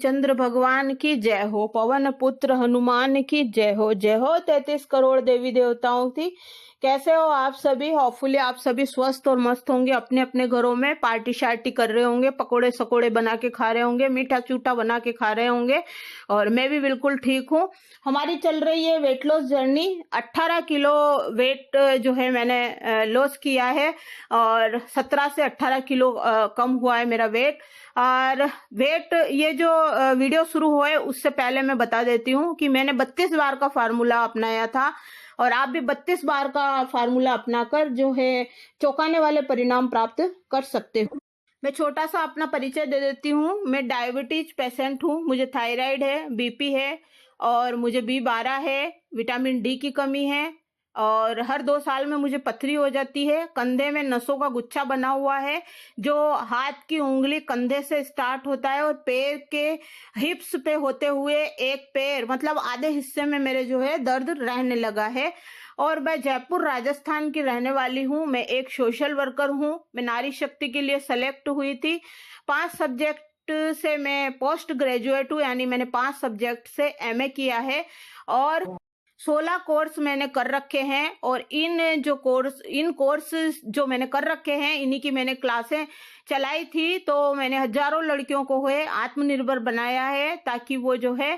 चंद्र भगवान की जय हो, पवन पुत्र हनुमान की जय हो। जय हो 33 करोड़ देवी देवताओं की। कैसे हो आप सभी? होपफुली आप सभी स्वस्थ और मस्त होंगे, अपने अपने घरों में पार्टी शार्टी कर रहे होंगे, पकोड़े सकोड़े बना के खा रहे होंगे, मीठा चूटा बना के खा रहे होंगे। और मैं भी बिल्कुल ठीक हूँ। हमारी चल रही है weight loss journey. 18 kilo weight जो है मैंने लॉस किया है और 17 से 18 किलो कम हुआ है मेरा वेट। और वेट ये जो वीडियो शुरू हुए उससे पहले मैं बता देती हूँ कि मैंने 32 बार का फार्मूला अपनाया था और आप भी 32 बार का फार्मूला अपनाकर जो है चौंकाने वाले परिणाम प्राप्त कर सकते हो। मैं छोटा सा अपना परिचय दे देती हूँ। मैं डायबिटीज पेशेंट हूँ, मुझे थायराइड है, बीपी है और मुझे B12 है, विटामिन डी की कमी है और हर 2 साल में मुझे पथरी हो जाती है। कंधे में नसों का गुच्छा बना हुआ है, जो हाथ की उंगली कंधे से स्टार्ट होता है और पैर के हिप्स पे होते हुए एक पैर मतलब आधे हिस्से में मेरे जो है दर्द रहने लगा है। और मैं जयपुर राजस्थान की रहने वाली हूँ। मैं एक सोशल वर्कर हूँ। मैं नारी शक्ति के लिए सेलेक्ट हुई थी। 5 सब्जेक्ट से मैं पोस्ट ग्रेजुएट हूँ, यानी मैंने 5 सब्जेक्ट से MA किया है और 16 कोर्स मैंने कर रखे हैं। और इन कोर्स जो मैंने कर रखे हैं, इन्हीं की मैंने क्लासें चलाई थी। तो मैंने हजारों लड़कियों को है आत्मनिर्भर बनाया है, ताकि वो जो है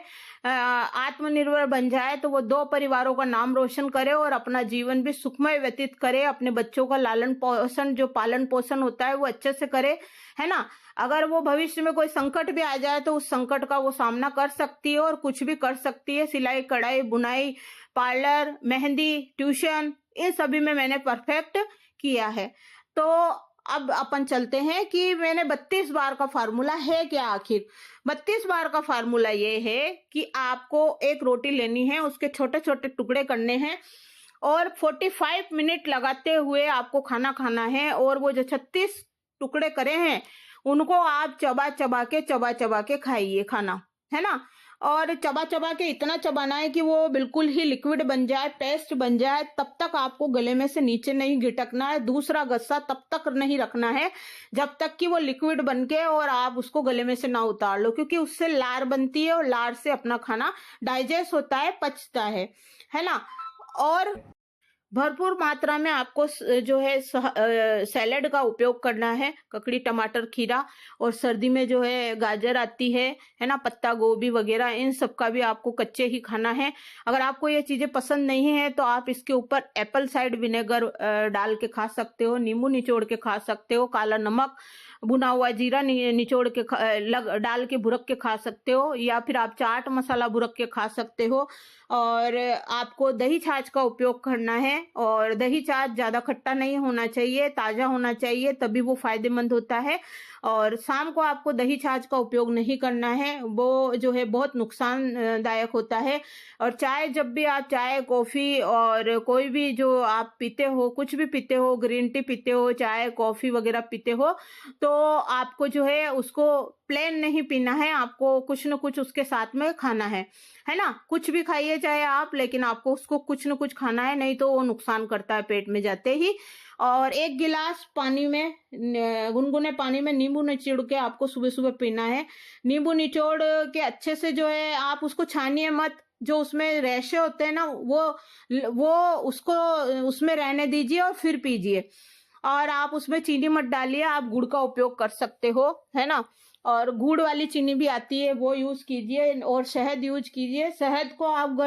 आत्मनिर्भर बन जाए तो वो 2 परिवारों का नाम रोशन करे और अपना जीवन भी सुखमय व्यतीत करे। अपने बच्चों का लालन पोषण जो पालन पोषण होता है वो अच्छे से करे, है ना। अगर वो भविष्य में कोई संकट भी आ जाए तो उस संकट का वो सामना कर सकती है और कुछ भी कर सकती है। सिलाई कढ़ाई बुनाई पार्लर मेहंदी ट्यूशन इन सभी में मैंने परफेक्ट किया है। तो अब अपन चलते हैं कि मैंने 32 बार का फार्मूला है क्या आखिर। 32 बार का फार्मूला ये है कि आपको एक रोटी लेनी है, उसके छोटे छोटे टुकड़े करने हैं और 45 मिनट लगाते हुए आपको खाना खाना है। और वो जो 36 टुकड़े करे हैं उनको आप चबा चबा के खाइए खाना, है ना। और चबा चबा के इतना चबाना है कि वो बिल्कुल ही लिक्विड बन जाए, पेस्ट बन जाए। तब तक आपको गले में से नीचे नहीं गिटकना है, दूसरा गस्सा तब तक नहीं रखना है जब तक कि वो लिक्विड बन के और आप उसको गले में से ना उतार लो, क्योंकि उससे लार बनती है और लार से अपना खाना डाइजेस्ट होता है, पचता है ना। और भरपूर मात्रा में आपको जो है सैलेड का उपयोग करना है, ककड़ी टमाटर खीरा। और सर्दी में जो है गाजर आती है ना, पत्ता गोभी वगैरह, इन सब का भी आपको कच्चे ही खाना है। अगर आपको ये चीजें पसंद नहीं है तो आप इसके ऊपर एप्पल साइड विनेगर डाल के खा सकते हो, नींबू निचोड़ के खा सकते हो, काला नमक भुना हुआ जीरा निचोड़ के डाल के बुरक के खा सकते हो, या फिर आप चाट मसाला बुरक के खा सकते हो। और आपको दही छाछ का उपयोग करना है और दही छाछ ज्यादा खट्टा नहीं होना चाहिए, ताजा होना चाहिए, तभी वो फायदेमंद होता है। और शाम को आपको दही छाछ का उपयोग नहीं करना है, वो जो है बहुत नुकसानदायक होता है। और चाय, जब भी आप चाय कॉफी और कोई भी जो आप पीते हो, कुछ भी पीते हो, ग्रीन टी पीते हो, चाय कॉफी वगैरह पीते हो, तो आपको जो है उसको प्लेन नहीं पीना है, आपको कुछ न कुछ उसके साथ में खाना है ना। कुछ भी खाइए चाहे आप, लेकिन आपको उसको कुछ न कुछ खाना है, नहीं तो वो नुकसान करता है पेट में जाते ही। और 1 गिलास पानी में, गुनगुने पानी में नींबू निचोड़ के आपको सुबह सुबह पीना है। नींबू निचोड़ के अच्छे से जो है आप उसको छानिए मत, जो उसमें रेशे होते हैं ना वो उसको उसमें रहने दीजिए और फिर पीजिए। और आप उसमें चीनी मत डालिए, आप गुड़ का उपयोग कर सकते हो, है ना। और गुड़ वाली चीनी भी आती है, वो यूज कीजिए। और शहद यूज कीजिए। शहद को आप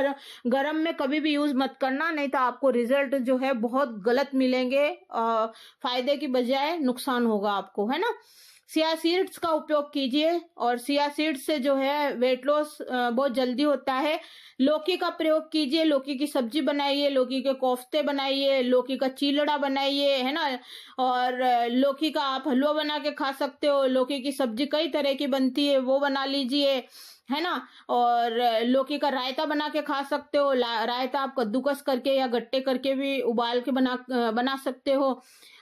गरम में कभी भी यूज मत करना, नहीं तो आपको रिजल्ट जो है बहुत गलत मिलेंगे, फायदे की बजाय नुकसान होगा आपको, है ना। सिया सीड्स का उपयोग कीजिए और सिया सीड्स से जो है वेट लॉस बहुत जल्दी होता है। लौकी का प्रयोग कीजिए, लौकी की सब्जी बनाइए, लौकी के कोफ्ते बनाइए, लौकी का चीलड़ा बनाइए, है ना। और लौकी का आप हलवा बना के खा सकते हो, लौकी की सब्जी कई तरह की बनती है, वो बना लीजिए, है ना। और लौकी का रायता बना के खा सकते हो। रायता आप कद्दूकस करके या गट्टे करके भी उबाल के बना सकते हो,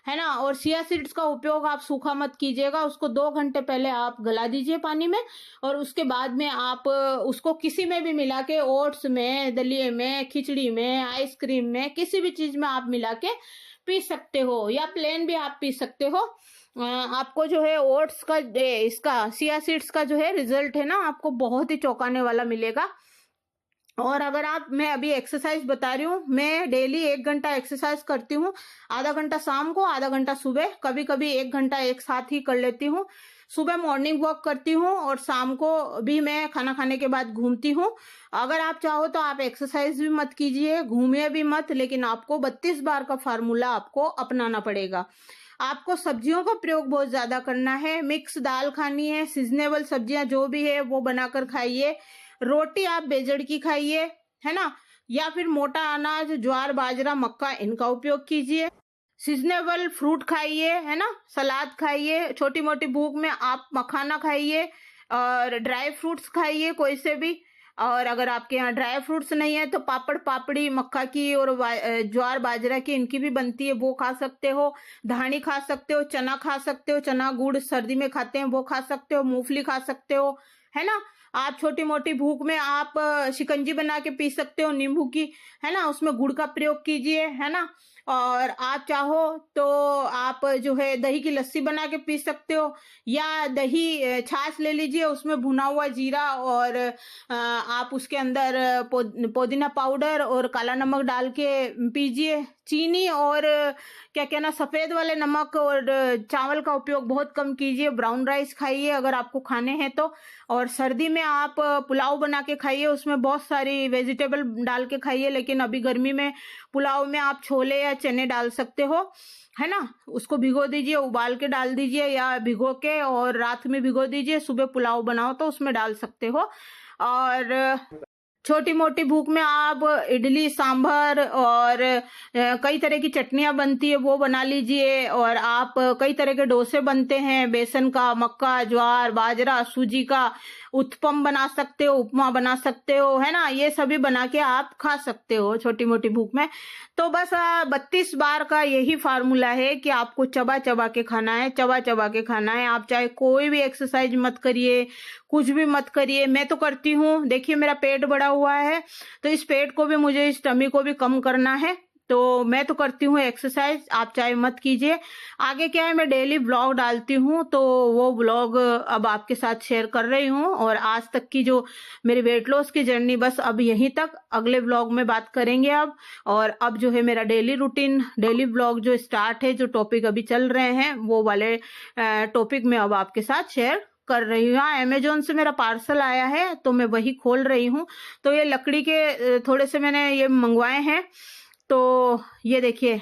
है ना। और चिया सीड्स का उपयोग आप सूखा मत कीजिएगा, उसको 2 घंटे पहले आप गला दीजिए पानी में और उसके बाद में आप उसको किसी में भी मिला के, ओट्स में, दलिए में, खिचड़ी में, आइसक्रीम में, किसी भी चीज में आप मिला के पी सकते हो, या प्लेन भी आप पी सकते हो। आपको जो है ओट्स का इसका चिया सीड्स का जो है रिजल्ट है ना, आपको बहुत ही चौंकाने वाला मिलेगा। और अगर मैं अभी एक्सरसाइज बता रही हूँ, मैं डेली 1 घंटा एक्सरसाइज करती हूँ, आधा घंटा शाम को, आधा घंटा सुबह, कभी कभी 1 घंटा एक साथ ही कर लेती हूँ। सुबह मॉर्निंग वॉक करती हूँ और शाम को भी मैं खाना खाने के बाद घूमती हूँ। अगर आप चाहो तो आप एक्सरसाइज भी मत कीजिए, घूमिए भी मत, लेकिन आपको 32 बार का फार्मूला आपको अपनाना पड़ेगा। आपको सब्जियों का प्रयोग बहुत ज्यादा करना है, मिक्स दाल खानी है, सीजनेबल सब्जियां जो भी है वो बनाकर खाइए, रोटी आप बेजड़ की खाइए, है ना, या फिर मोटा अनाज ज्वार बाजरा मक्का इनका उपयोग कीजिए। सीजनेबल फ्रूट खाइए, है ना, सलाद खाइए, छोटी मोटी भूख में आप मखाना खाइए और ड्राई फ्रूट्स खाइए कोई से भी। और अगर आपके यहाँ ड्राई फ्रूट्स नहीं है तो पापड़ पापड़ी मक्का की और ज्वार बाजरा की इनकी भी बनती है, वो खा सकते हो। धानी खा सकते हो, चना खा सकते हो, चना गुड़ सर्दी में खाते हैं वो खा सकते हो, मूंगफली खा सकते हो, है ना। आप छोटी मोटी भूख में आप शिकंजी बना के पी सकते हो नींबू की, है ना, उसमें गुड़ का प्रयोग कीजिए, है ना। और आप चाहो तो आप जो है दही की लस्सी बना के पी सकते हो, या दही छाछ ले लीजिए, उसमें भुना हुआ जीरा और आप उसके अंदर पुदीना पाउडर और काला नमक डाल के पीजिए। चीनी और क्या कहना सफेद वाले नमक और चावल का उपयोग बहुत कम कीजिए, ब्राउन राइस खाइए अगर आपको खाने हैं तो। और सर्दी में आप पुलाव बना के खाइए, उसमें बहुत सारी वेजिटेबल डाल के खाइए, लेकिन अभी गर्मी में पुलाव में आप छोले या चने डाल सकते हो, है ना। उसको भिगो दीजिए, उबाल के डाल दीजिए या भिगो के और रात में भिगो दीजिए, सुबह पुलाव बनाओ तो उसमें डाल सकते हो। और छोटी मोटी भूख में आप इडली सांभर और कई तरह की चटनियां बनती है वो बना लीजिए। और आप कई तरह के डोसे बनते हैं, बेसन का, मक्का ज्वार बाजरा सूजी का, उत्पम बना सकते हो, उपमा बना सकते हो, है ना, ये सभी बना के आप खा सकते हो छोटी मोटी भूख में। तो बस 32 बार का यही फार्मूला है कि आपको चबा चबा के खाना है, चबा चबा के खाना है। आप चाहे कोई भी एक्सरसाइज मत करिए, कुछ भी मत करिए, मैं तो करती हूँ। देखिए मेरा पेट बढ़ा हुआ है, तो इस पेट को भी मुझे, इस टमी को भी कम करना है, तो मैं तो करती हूँ एक्सरसाइज, आप चाहे मत कीजिए। आगे क्या है, मैं डेली ब्लॉग डालती हूँ, तो वो ब्लॉग अब आपके साथ शेयर कर रही हूँ। और आज तक की जो मेरी वेट लॉस की जर्नी बस अब यहीं तक, अगले ब्लॉग में बात करेंगे अब। और अब जो है मेरा डेली रूटीन, डेली ब्लॉग जो स्टार्ट है, जो टॉपिक अभी चल रहे हैं वो वाले टॉपिक में अब आपके साथ शेयर कर रही हूँ। हाँ, अमेजोन से मेरा पार्सल आया है तो मैं वही खोल रही हूँ। तो ये लकड़ी के थोड़े से मैंने ये मंगवाए हैं, तो ये देखिए,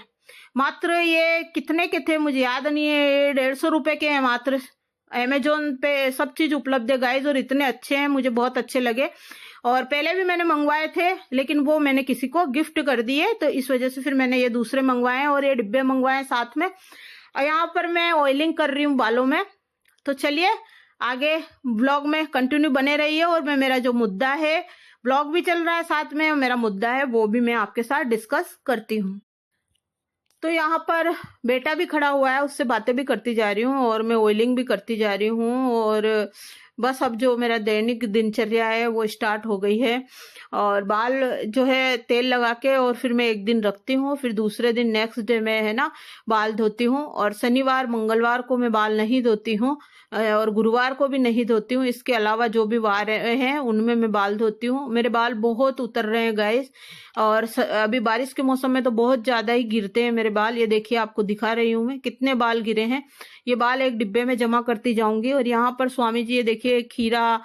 मात्र ये कितने के थे मुझे याद नहीं है, 150 रुपए के हैं मात्र। अमेजोन पे सब चीज उपलब्ध है गाइज, और इतने अच्छे हैं, मुझे बहुत अच्छे लगे। और पहले भी मैंने मंगवाए थे, लेकिन वो मैंने किसी को गिफ्ट कर दिए, तो इस वजह से फिर मैंने ये दूसरे मंगवाए हैं और ये डिब्बे मंगवाए साथ में। और यहाँ पर मैं ऑयलिंग कर रही हूँ बालों में। तो चलिए आगे ब्लॉग में कंटिन्यू बने रहिए, और मैं मेरा जो मुद्दा है, ब्लॉग भी चल रहा है साथ में, और मेरा मुद्दा है वो भी मैं आपके साथ डिस्कस करती हूँ। तो यहाँ पर बेटा भी खड़ा हुआ है, उससे बातें भी करती जा रही हूँ और मैं ऑयलिंग भी करती जा रही हूँ। और बस अब जो मेरा दैनिक दिनचर्या है वो स्टार्ट हो गई है। और बाल जो है तेल लगा के, और फिर मैं एक दिन रखती हूँ, फिर दूसरे दिन नेक्स्ट डे में है ना बाल धोती हूँ। और शनिवार मंगलवार को मैं बाल नहीं धोती हूँ, और गुरुवार को भी नहीं धोती हूँ। इसके अलावा जो भी वार हैं उनमें मैं बाल धोती हूँ। मेरे बाल बहुत उतर रहे हैं गाइस, और अभी बारिश के मौसम में तो बहुत ज्यादा ही गिरते हैं मेरे बाल। ये देखिए, आपको दिखा रही हूँ मैं कितने बाल गिरे हैं। ये बाल एक डिब्बे में जमा करती जाऊंगी। और यहाँ पर स्वामी जी, ये देखिए, खीरा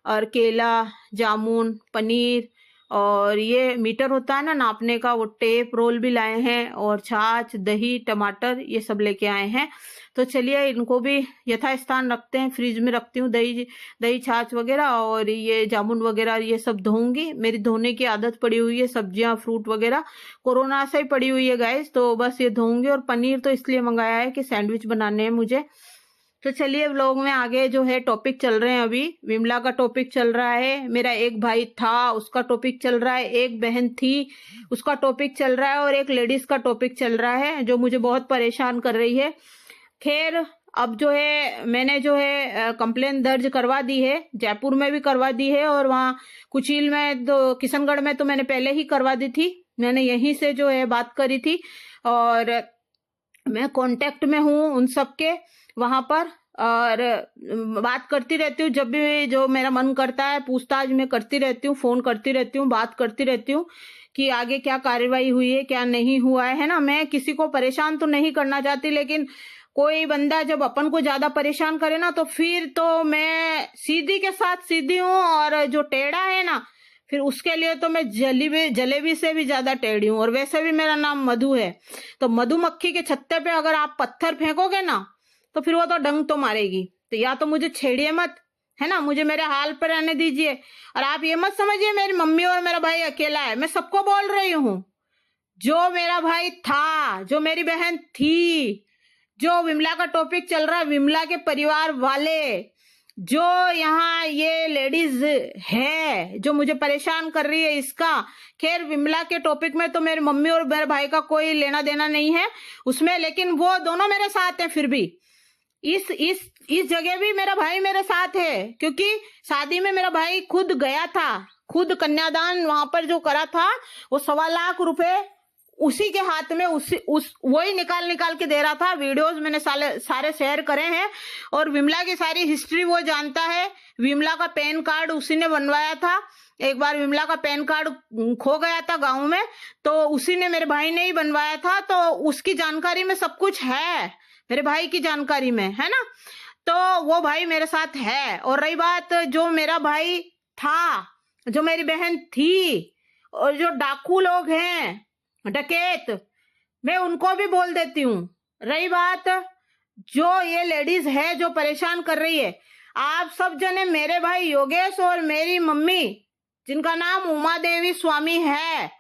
और केला, जामुन, पनीर, और ये मीटर होता है ना नापने का, वो टेप रोल भी लाए हैं, और छाछ दही टमाटर ये सब लेके आए हैं। तो चलिए इनको भी यथास्थान रखते हैं, फ्रिज में रखती हूँ दही छाछ वगैरह, और ये जामुन वगैरह ये सब धोऊंगी। मेरी धोने की आदत पड़ी हुई है, सब्जियां फ्रूट वगैरह कोरोना से ही पड़ी हुई है गाइस, तो बस ये धोऊंगी। और पनीर तो इसलिए मंगाया है कि सैंडविच बनाने हैं मुझे। तो चलिए व्लॉग में आगे जो है टॉपिक चल रहे हैं, अभी विमला का टॉपिक चल रहा है, मेरा एक भाई था उसका टॉपिक चल रहा है, एक बहन थी उसका टॉपिक चल रहा है, और एक लेडीज का टॉपिक चल रहा है जो मुझे बहुत परेशान कर रही है। खैर अब जो है मैंने जो है कंप्लेन दर्ज करवा दी है, जयपुर में भी करवा दी है, और वहाँ कुचील में तो, किशनगढ़ में तो मैंने पहले ही करवा दी थी, मैंने यहीं से जो है बात करी थी। और मैं कांटेक्ट में हूँ उन सबके वहां पर, और बात करती रहती हूँ। जब भी जो मेरा मन करता है पूछताछ मैं करती रहती हूँ, फोन करती रहती हूँ, बात करती रहती हूँ कि आगे क्या कार्रवाई हुई है, क्या नहीं हुआ है ना। मैं किसी को परेशान तो नहीं करना चाहती, लेकिन कोई बंदा जब अपन को ज्यादा परेशान करे ना, तो फिर तो मैं सीधी के साथ सीधी हूँ, और जो टेढ़ा है ना फिर उसके लिए तो मैं जलेबी से भी ज्यादा टेढ़ी हूँ। और वैसे भी मेरा नाम मधु है, तो मधुमक्खी के छत्ते पे अगर आप पत्थर फेंकोगे ना तो फिर वो तो डंक तो मारेगी। तो या तो मुझे छेड़िए मत, है ना, मुझे मेरे हाल पर रहने दीजिए। और आप ये मत समझिए मेरी मम्मी और मेरा भाई अकेला है, मैं सबको बोल रही हूँ। जो मेरा भाई था, जो मेरी बहन थी, जो विमला का टॉपिक चल रहा है, विमला के परिवार वाले, जो यहाँ ये लेडीज है जो मुझे परेशान कर रही है, इसका खैर विमला के टॉपिक में तो मेरी मम्मी और मेरे भाई का कोई लेना देना नहीं है उसमें, लेकिन वो दोनों मेरे साथ हैं। फिर भी इस जगह भी मेरा भाई मेरे साथ है, क्योंकि शादी में मेरा भाई खुद गया था, खुद कन्यादान वहां पर जो करा था, वो 1.25 लाख रुपए उसी के हाथ में वही निकाल के दे रहा था। वीडियोस मैंने सारे शेयर करे हैं, और विमला की सारी हिस्ट्री वो जानता है। विमला का पैन कार्ड उसी ने बनवाया था। एक बार विमला का पैन कार्ड खो गया था गांव में, तो उसी ने, मेरे भाई ने ही बनवाया था, तो उसकी जानकारी में सब कुछ है, मेरे भाई की जानकारी में, है ना। तो वो भाई मेरे साथ है। और रही बात जो मेरा भाई था, जो मेरी बहन थी, और जो डाकू लोग हैं, डकैत, मैं उनको भी बोल देती हूँ। रही बात जो ये लेडीज है जो परेशान कर रही है, आप सब जने, मेरे भाई योगेश और मेरी मम्मी, जिनका नाम उमा देवी स्वामी है,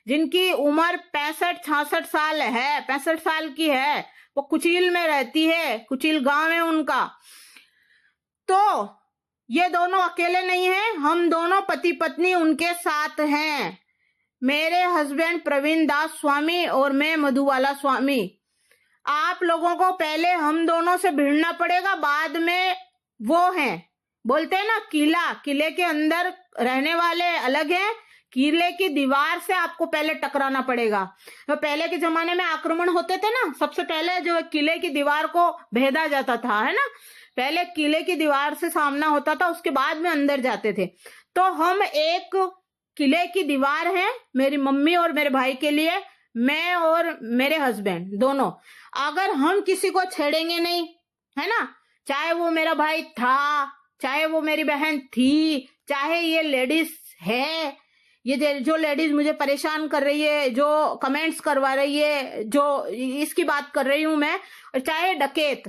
जिनकी उम्र 65-66 साल है, 65 साल की है, वो कुचिल में रहती है, कुचिल गांव है उनका। तो ये दोनों अकेले नहीं हैं, हम दोनों पति पत्नी उनके साथ हैं। मेरे हस्बैंड प्रवीण दास स्वामी और मैं मधुबाला स्वामी। आप लोगों को पहले हम दोनों से भिड़ना पड़ेगा, बाद में वो हैं। बोलते हैं ना, किले के अंदर रहने वाले अलग हैं, किले की दीवार से आपको पहले टकराना पड़ेगा। तो पहले के जमाने में आक्रमण होते थे ना, सबसे पहले जो किले की दीवार को भेदा जाता था, है ना, पहले किले की दीवार से सामना होता था, उसके बाद में अंदर जाते थे। तो हम एक किले की दीवार है मेरी मम्मी और मेरे भाई के लिए, मैं और मेरे हस्बैंड दोनों। अगर हम किसी को छेड़ेंगे नहीं, है ना, चाहे वो मेरा भाई था, चाहे वो मेरी बहन थी, चाहे ये लेडीज है, ये जो लेडीज मुझे परेशान कर रही है, जो कमेंट्स करवा रही है, जो इसकी बात कर रही हूं मैं, और चाहे डकैत,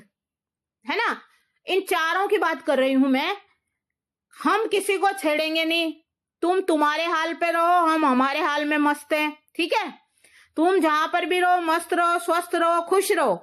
है ना, इन चारों की बात कर रही हूं मैं। हम किसी को छेड़ेंगे नहीं। तुम तुम्हारे हाल पे रहो, हम हमारे हाल में मस्त हैं, ठीक है। तुम जहां पर भी रहो, मस्त रहो, स्वस्थ रहो, खुश रहो।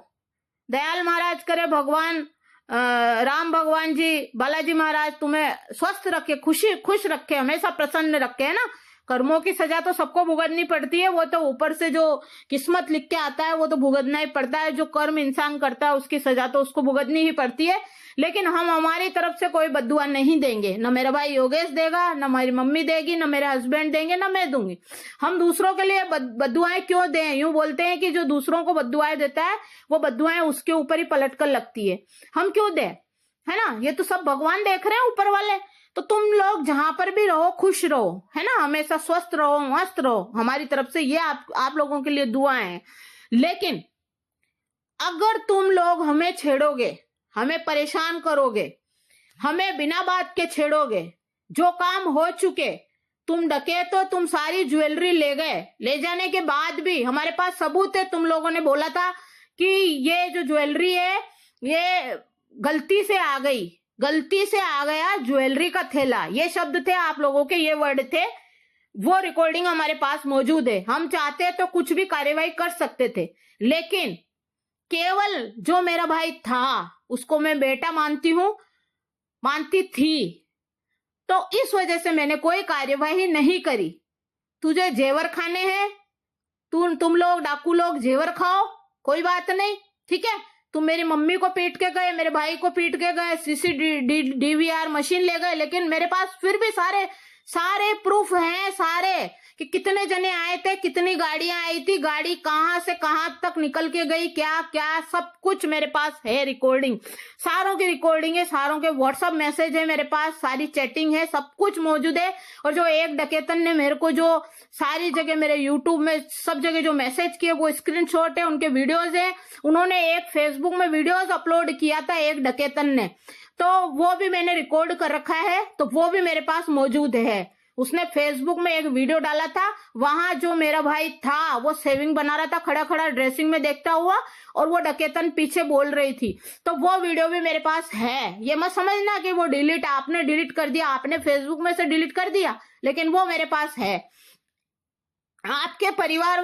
दयाल महाराज करे भगवान, राम भगवान जी, बालाजी महाराज तुम्हें स्वस्थ रखे, खुश रखे, हमेशा प्रसन्न रखे, है ना। कर्मों की सजा तो सबको भुगतनी पड़ती है, वो तो ऊपर से जो किस्मत लिख के आता है वो तो भुगतना ही पड़ता है। जो कर्म इंसान करता है उसकी सजा तो उसको भुगतनी ही पड़ती है। लेकिन हम हमारी तरफ से कोई बद्दुआ नहीं देंगे, न मेरा भाई योगेश देगा, न मेरी मम्मी देगी, न मेरे हस्बैंड देंगे, न मैं दूंगी। हम दूसरों के लिए बद्दुआएं क्यों दें? यूं बोलते हैं कि जो दूसरों को बद्दुआएं देता है वो बद्दुआएं उसके ऊपर ही पलट कर लगती है। हम क्यों दें, है ना। ये तो सब भगवान देख रहे हैं, ऊपर वाले। तो तुम लोग जहां पर भी रहो खुश रहो, है ना, हमेशा स्वस्थ रहो, मस्त रहो। हमारी तरफ से ये आप लोगों के लिए दुआएं हैं। लेकिन अगर तुम लोग हमें छेड़ोगे, हमें परेशान करोगे, हमें बिना बात के छेड़ोगे, जो काम हो चुके, तुम डकैत हो, तुम सारी ज्वेलरी ले गए, ले जाने के बाद भी हमारे पास सबूत है। तुम लोगों ने बोला था कि ये जो ज्वेलरी है ये गलती से आ गई, गलती से आ गया ज्वेलरी का थैला, ये शब्द थे आप लोगों के, ये वर्ड थे। वो रिकॉर्डिंग हमारे पास मौजूद है। हम चाहते तो कुछ भी कार्यवाही कर सकते थे, लेकिन केवल जो मेरा भाई था उसको मैं बेटा मानती हूं, मानती थी, तो इस वजह से मैंने कोई कार्यवाही नहीं करी। तुझे जेवर खाने हैं, तुम लोग डाकू लोग जेवर खाओ, कोई बात नहीं, ठीक है। तुम मेरी मम्मी को पीट के गए, मेरे भाई को पीट के गए, CCTV मशीन ले गए, लेकिन मेरे पास फिर भी सारे प्रूफ हैं, सारे कि कितने जने आए थे, कितनी गाड़ियां आई थी, गाड़ी कहां से कहां तक निकल के गई, क्या क्या सब कुछ मेरे पास है रिकॉर्डिंग। सारों की रिकॉर्डिंग है, सारों के व्हाट्सएप मैसेज है मेरे पास, सारी चैटिंग है, सब कुछ मौजूद है। और जो एक डकैतन ने मेरे को जो सारी जगह मेरे यूट्यूब में सब जगह जो मैसेज किए वो स्क्रीनशॉट है, उनके वीडियोज है। उन्होंने एक फेसबुक में वीडियोज अपलोड किया था एक डकैतन ने, तो वो भी मैंने रिकॉर्ड कर रखा है, तो वो भी मेरे पास मौजूद है। उसने फेसबुक में एक वीडियो डाला था, वहां जो मेरा भाई था वो सेविंग बना रहा था खड़ा खड़ा ड्रेसिंग में देखता हुआ, और वो डकैतन पीछे बोल रही थी, तो वो वीडियो भी मेरे पास है। ये मत समझना कि वो डिलीट आपने डिलीट कर दिया, आपने फेसबुक में से डिलीट कर दिया, लेकिन वो मेरे पास है। आपके परिवार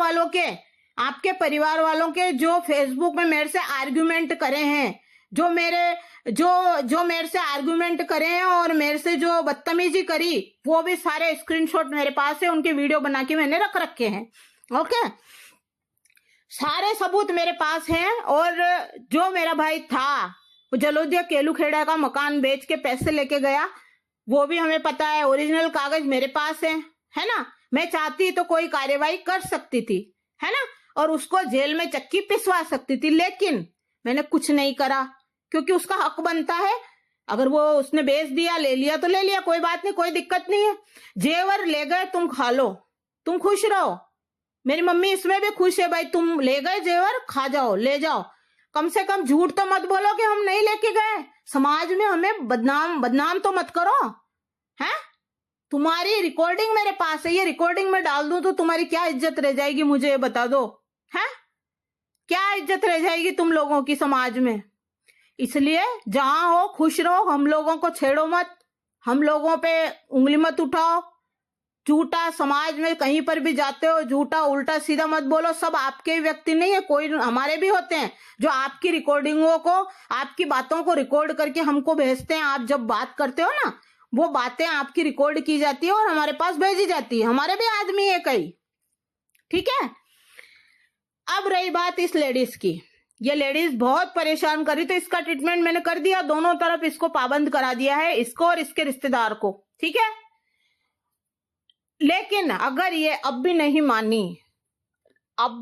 वालों के जो फेसबुक में मेरे से आर्ग्यूमेंट करे हैं, जो मेरे से आर्गुमेंट करे हैं और मेरे से जो बदतमीजी करी, वो भी सारे स्क्रीनशॉट मेरे पास है, उनके वीडियो बना के मैंने रख रखे हैं। ओके, सारे सबूत मेरे पास हैं। और जो मेरा भाई था वो जलोदिया केलूखेड़ा का मकान बेच के पैसे लेके गया, वो भी हमें पता है, ओरिजिनल कागज मेरे पास है ना। मैं चाहती तो कोई कार्यवाही कर सकती थी, है ना, और उसको जेल में चक्की पिसवा सकती थी, लेकिन मैंने कुछ नहीं करा, क्योंकि उसका हक बनता है। अगर वो उसने बेच दिया, ले लिया तो ले लिया, कोई बात नहीं, कोई दिक्कत नहीं है। जेवर ले गए, तुम खा लो, तुम खुश रहो। मेरी मम्मी इसमें भी खुश है भाई, तुम ले गए जेवर, खा जाओ, ले जाओ। कम से कम झूठ तो मत बोलो कि हम नहीं लेके गए, समाज में हमें बदनाम तो मत करो। है, तुम्हारी रिकॉर्डिंग मेरे पास है, ये रिकॉर्डिंग में डाल दूं तो तुम्हारी क्या इज्जत रह जाएगी, मुझे बता दो। है, क्या इज्जत रह जाएगी तुम लोगों की समाज में। इसलिए जहां हो खुश रहो, हम लोगों को छेड़ो मत, हम लोगों पे उंगली मत उठाओ। झूठा समाज में कहीं पर भी जाते हो, झूठा उल्टा सीधा मत बोलो। सब आपके व्यक्ति नहीं है, कोई हमारे भी होते हैं जो आपकी रिकॉर्डिंगों को, आपकी बातों को रिकॉर्ड करके हमको भेजते हैं। आप जब बात करते हो ना, वो बातें आपकी रिकॉर्ड की जाती है और हमारे पास भेजी जाती है। हमारे भी आदमी है कई, ठीक है। अब रही बात इस लेडीज की, ये लेडीज बहुत परेशान कर रही, तो इसका ट्रीटमेंट मैंने कर दिया, दोनों तरफ इसको पाबंद करा दिया है, इसको और इसके रिश्तेदार को, ठीक है। लेकिन अगर ये अब भी नहीं मानी, अब